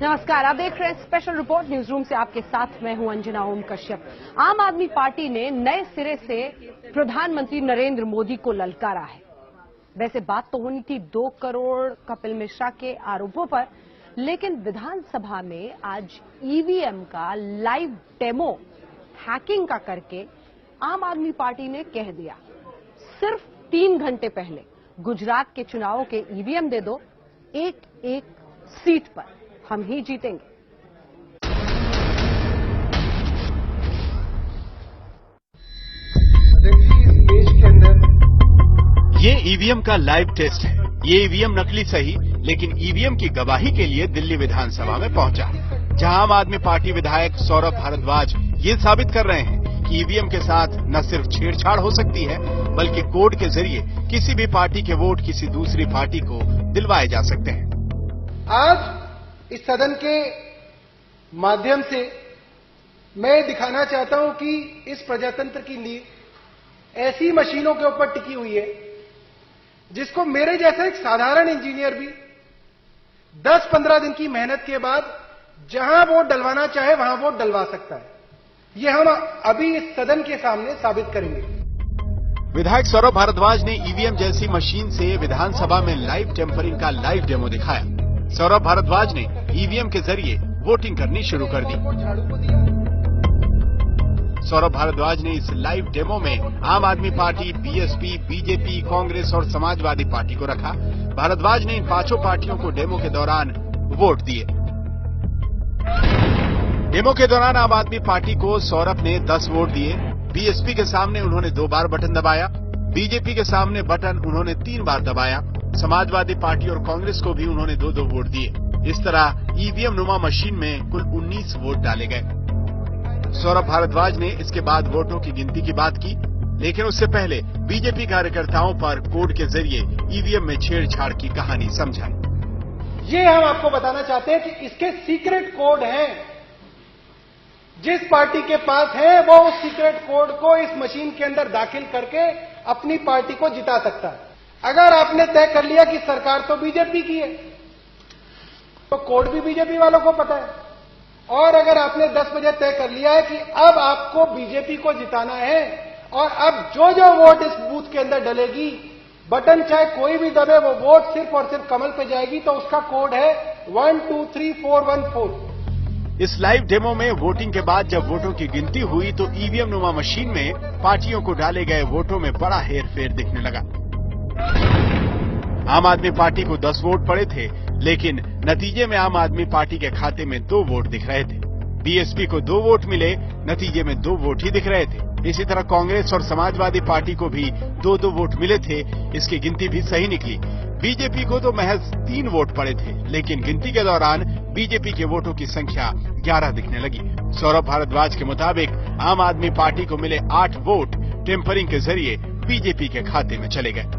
नमस्कार, आप देख रहे हैं स्पेशल रिपोर्ट न्यूज रूम से। आपके साथ मैं हूं अंजना ओम कश्यप। आम आदमी पार्टी ने नए सिरे से प्रधानमंत्री नरेंद्र मोदी को ललकारा है। वैसे बात तो होनी थी 2 करोड़ कपिल मिश्रा के आरोपों पर, लेकिन विधानसभा में आज ईवीएम का लाइव डेमो हैकिंग का करके आम आदमी पार्टी ने कह दिया, सिर्फ 3 घंटे पहले गुजरात के चुनावों के ईवीएम दे दो, एक सीट पर हम ही जीतेंगे। देश के अंदर ये ईवीएम का लाइव टेस्ट है। ये ईवीएम नकली सही, लेकिन ईवीएम की गवाही के लिए दिल्ली विधानसभा में पहुंचा, जहां आम आदमी पार्टी विधायक सौरभ भारद्वाज ये साबित कर रहे हैं कि ईवीएम के साथ न सिर्फ छेड़छाड़ हो सकती है, बल्कि कोड के जरिए किसी भी पार्टी के वोट किसी दूसरी पार्टी को दिलवाए जा सकते हैं। आज इस सदन के माध्यम से मैं दिखाना चाहता हूं कि इस प्रजातंत्र की नींव ऐसी मशीनों के ऊपर टिकी हुई है जिसको मेरे जैसा एक साधारण इंजीनियर भी 10-15 दिन की मेहनत के बाद जहां वोट डलवाना चाहे वहां वोट डलवा सकता है। यह हम अभी इस सदन के सामने साबित करेंगे। विधायक सौरभ भारद्वाज ने ईवीएम जैसी मशीन से विधानसभा में लाइव टेम्परिंग का लाइव डेमो दिखाया। सौरभ भारद्वाज ने ईवीएम के जरिए वोटिंग करनी शुरू कर दी। सौरभ भारद्वाज ने इस लाइव डेमो में आम आदमी पार्टी, बीएसपी, बीजेपी, कांग्रेस और समाजवादी पार्टी को रखा। भारद्वाज ने इन 5 पार्टियों को डेमो के दौरान वोट दिए। डेमो के दौरान आम आदमी पार्टी को सौरभ ने 10 वोट दिए। बीएसपी के सामने उन्होंने 2 बार बटन दबाया। बीजेपी के सामने बटन उन्होंने 3 बार दबाया। समाजवादी पार्टी और कांग्रेस को भी उन्होंने 2-2 वोट दिए। इस तरह ईवीएम नुमा मशीन में कुल 19 वोट डाले गए। सौरभ भारद्वाज ने इसके बाद वोटों की गिनती की बात की, लेकिन उससे पहले बीजेपी कार्यकर्ताओं पर कोड के जरिए ईवीएम में छेड़छाड़ की कहानी समझाई। ये हम आपको बताना चाहते हैं कि इसके सीक्रेट कोड हैं। जिस पार्टी के पास है वो उस सीक्रेट कोड को इस मशीन के अंदर दाखिल करके अपनी पार्टी को जिता सकता है। अगर आपने तय कर लिया कि सरकार तो बीजेपी की है, तो कोड भी बीजेपी वालों को पता है। और अगर आपने 10 बजे तय कर लिया है कि अब आपको बीजेपी को जिताना है और अब जो जो वोट इस बूथ के अंदर डलेगी, बटन चाहे कोई भी दबे, वो वोट सिर्फ और सिर्फ कमल पे जाएगी, तो उसका कोड है 123414। इस लाइव डेमो में वोटिंग के बाद जब वोटों की गिनती हुई तो ईवीएम नुमा मशीन में पार्टियों को डाले गए वोटों में बड़ा हेरफेर दिखने लगा। आम आदमी पार्टी को 10 वोट पड़े थे, लेकिन नतीजे में आम आदमी पार्टी के खाते में 2 वोट दिख रहे थे। बीएसपी को 2 वोट मिले, नतीजे में 2 वोट ही दिख रहे थे। इसी तरह कांग्रेस और समाजवादी पार्टी को भी 2-2 वोट मिले थे। इसकी गिनती भी सही निकली। बीजेपी को तो महज 3 वोट पड़े थे, लेकिन गिनती के दौरान बीजेपी के वोटों की संख्या 11 दिखने लगी। सौरभ भारद्वाज के मुताबिक आम आदमी पार्टी को मिले 8 वोट टेम्परिंग के जरिए बीजेपी के खाते में चले गए।